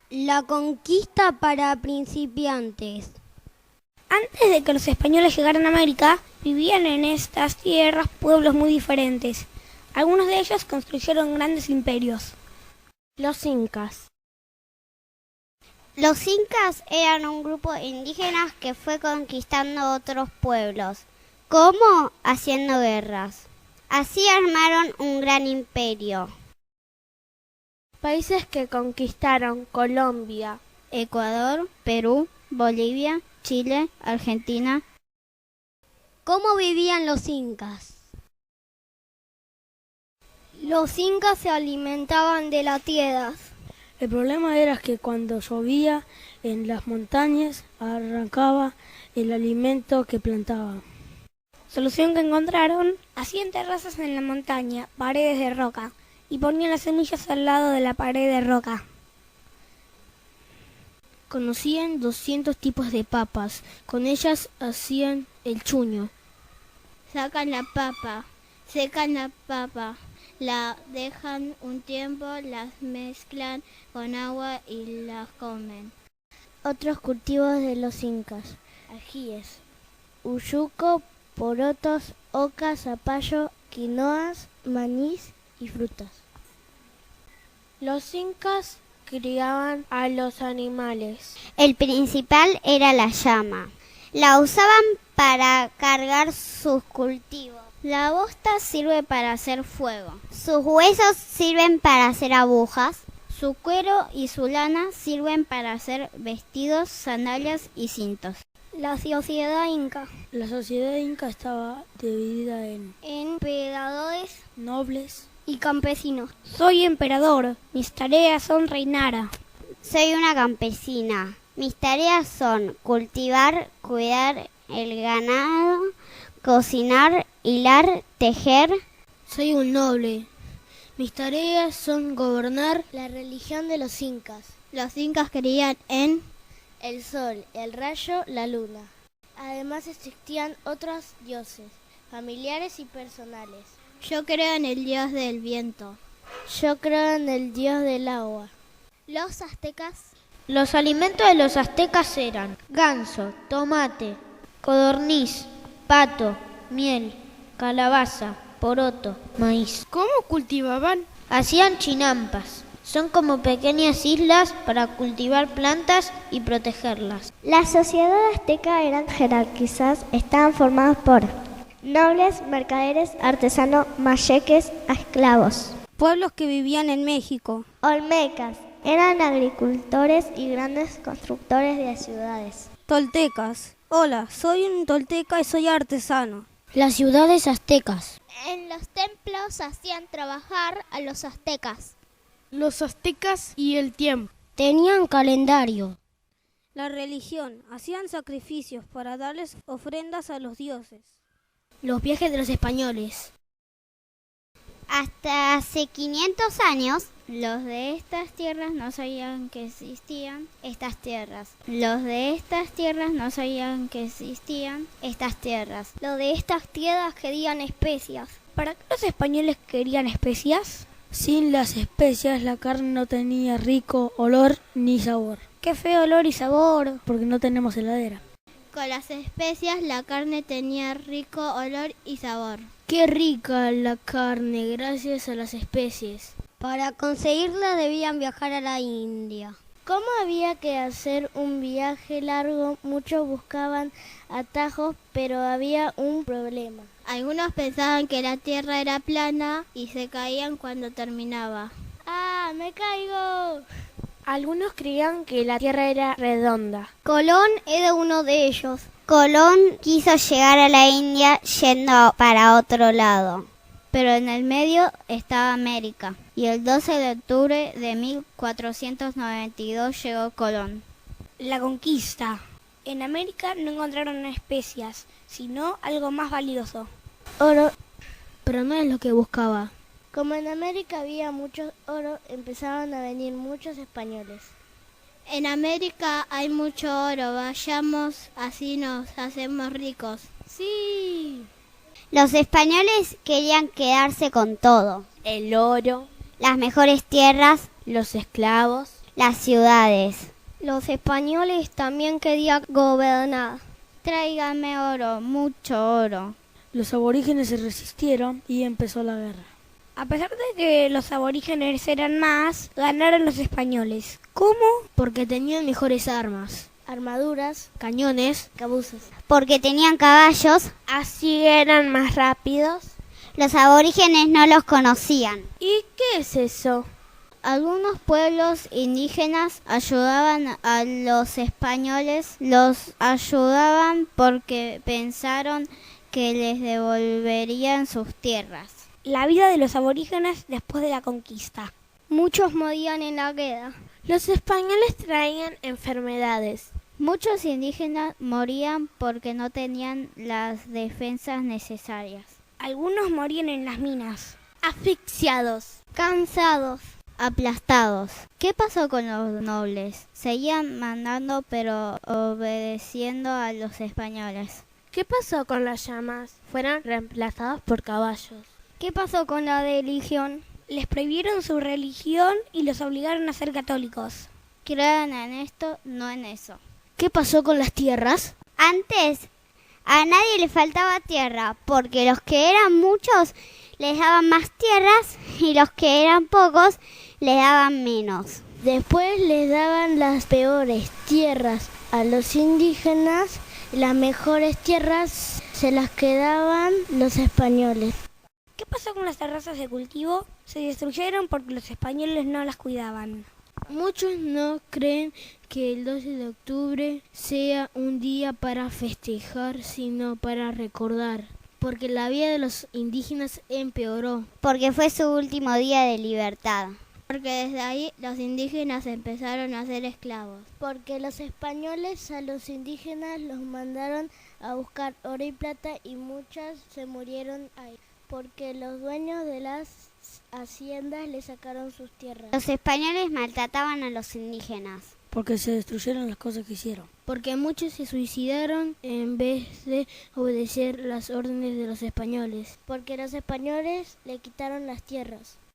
La conquista para principiantes. Antes de que los españoles llegaran a América, vivían en estas tierras pueblos muy diferentes. Algunos de ellos construyeron grandes imperios. Los incas. Los incas eran un grupo indígena que fue conquistando otros pueblos. ¿Cómo? Haciendo guerras. Así armaron un gran imperio. Países que conquistaron: Colombia, Ecuador, Perú, Bolivia, Chile, Argentina. ¿Cómo vivían los incas? Los incas se alimentaban de las tierras. El problema era que cuando llovía en las montañas arrancaba el alimento que plantaban. Solución que encontraron: hacían terrazas en la montaña, paredes de roca, y ponían las semillas al lado de la pared de roca. Conocían 200 tipos de papas. Con ellas hacían el chuño. Sacan la papa, secan la papa, la dejan un tiempo, las mezclan con agua y las comen. Otros cultivos de los incas: ajíes, uyuco, porotos, oca, zapallo, quinoas, maíz y frutas. Los incas criaban a los animales. El principal era la llama. La usaban para cargar sus cultivos. La bosta sirve para hacer fuego. Sus huesos sirven para hacer agujas. Su cuero y su lana sirven para hacer vestidos, sandalias y cintos. La sociedad inca. La sociedad inca estaba dividida en Emperadores nobles y campesinos. Soy emperador, mis tareas son reinar. Soy una campesina. Mis tareas son cultivar, cuidar el ganado, cocinar, hilar, tejer. Soy un noble. Mis tareas son gobernar la religión de los incas. Los incas creían en El sol, el rayo, la luna. Además existían otros dioses, familiares y personales. yo creo en el dios del viento. Yo creo en el dios del agua. Los aztecas. Los alimentos de los aztecas eran ganso, tomate, codorniz, pato, miel, calabaza, poroto, maíz. ¿Cómo cultivaban? Hacían chinampas. Son como pequeñas islas para cultivar plantas y protegerlas. La sociedad azteca eran jerarquizadas, estaban formadas por nobles, mercaderes, artesanos, mayeques, esclavos. Pueblos que vivían en México. Olmecas, eran agricultores y grandes constructores de ciudades. Toltecas. Hola, soy un tolteca y soy artesano. Las ciudades aztecas. En los templos hacían trabajar a los aztecas. Los aztecas y el tiempo. Tenían calendario. La religión. Hacían sacrificios para darles ofrendas a los dioses. Los viajes de los españoles. Hasta hace 500 años, los de estas tierras no sabían que existían estas tierras. Los de estas tierras no sabían que existían estas tierras. Los de estas tierras querían especias. ¿Para qué los españoles querían especias? Sin las especias la carne no tenía rico olor ni sabor, ¡Qué feo olor y sabor! porque no tenemos heladera. Con las especias la carne tenía rico olor y sabor. Qué rica la carne gracias a las especies. Para conseguirla debían viajar a la India. ¿Cómo había que hacer un viaje largo? Muchos buscaban atajos, pero había un problema. Algunos pensaban que la tierra era plana y se caían cuando terminaba. ¡Ah, me caigo! Algunos creían que la tierra era redonda. Colón era uno de ellos. Colón quiso llegar a la India yendo para otro lado, pero en el medio estaba América, y el 12 de octubre de 1492 llegó Colón. La conquista. En América no encontraron especias, sino algo más valioso. Oro, pero no es lo que buscaba. Como en América había mucho oro, empezaron a venir muchos españoles. En América hay mucho oro, vayamos, así nos hacemos ricos. ¡Sí! Los españoles querían quedarse con todo. El oro, Las mejores tierras, los esclavos, las ciudades. Los españoles también querían gobernar. Tráigame oro, mucho oro. Los aborígenes se resistieron y empezó la guerra. A pesar de que los aborígenes eran más, ganaron los españoles. ¿Cómo? Porque tenían mejores armas, armaduras, cañones, cabuzas. Porque tenían caballos, Así eran más rápidos. los aborígenes no los conocían. ¿Y qué es eso? Algunos pueblos indígenas ayudaban a los españoles, los ayudaban porque pensaron que les devolverían sus tierras. La vida de los aborígenes después de la conquista. Muchos morían en la guerra. Los españoles traían enfermedades. Muchos indígenas morían porque no tenían las defensas necesarias. Algunos morían en las minas. Asfixiados. Cansados, aplastados. ¿Qué pasó con los nobles? Seguían mandando pero obedeciendo a los españoles. ¿Qué pasó con las llamas? Fueron reemplazados por caballos. ¿Qué pasó con la religión? Les prohibieron su religión y los obligaron a ser católicos. Crean en esto, no en eso. ¿Qué pasó con las tierras? Antes a nadie le faltaba tierra, porque los que eran muchos les daban más tierras y los que eran pocos les daban menos. Después les daban las peores tierras a los indígenas, las mejores tierras se las quedaban los españoles. ¿Qué pasó con las terrazas de cultivo? Se destruyeron porque los españoles no las cuidaban. Muchos no creen que el 12 de octubre sea un día para festejar, sino para recordar, porque la vida de los indígenas empeoró. Porque fue su último día de libertad. Porque desde ahí los indígenas empezaron a ser esclavos. Porque los españoles a los indígenas los mandaron a buscar oro y plata y muchas se murieron ahí. Porque los dueños de las haciendas le sacaron sus tierras. Los españoles maltrataban a los indígenas. Porque se destruyeron las cosas que hicieron. Porque muchos se suicidaron en vez de obedecer las órdenes de los españoles. Porque los españoles le quitaron las tierras.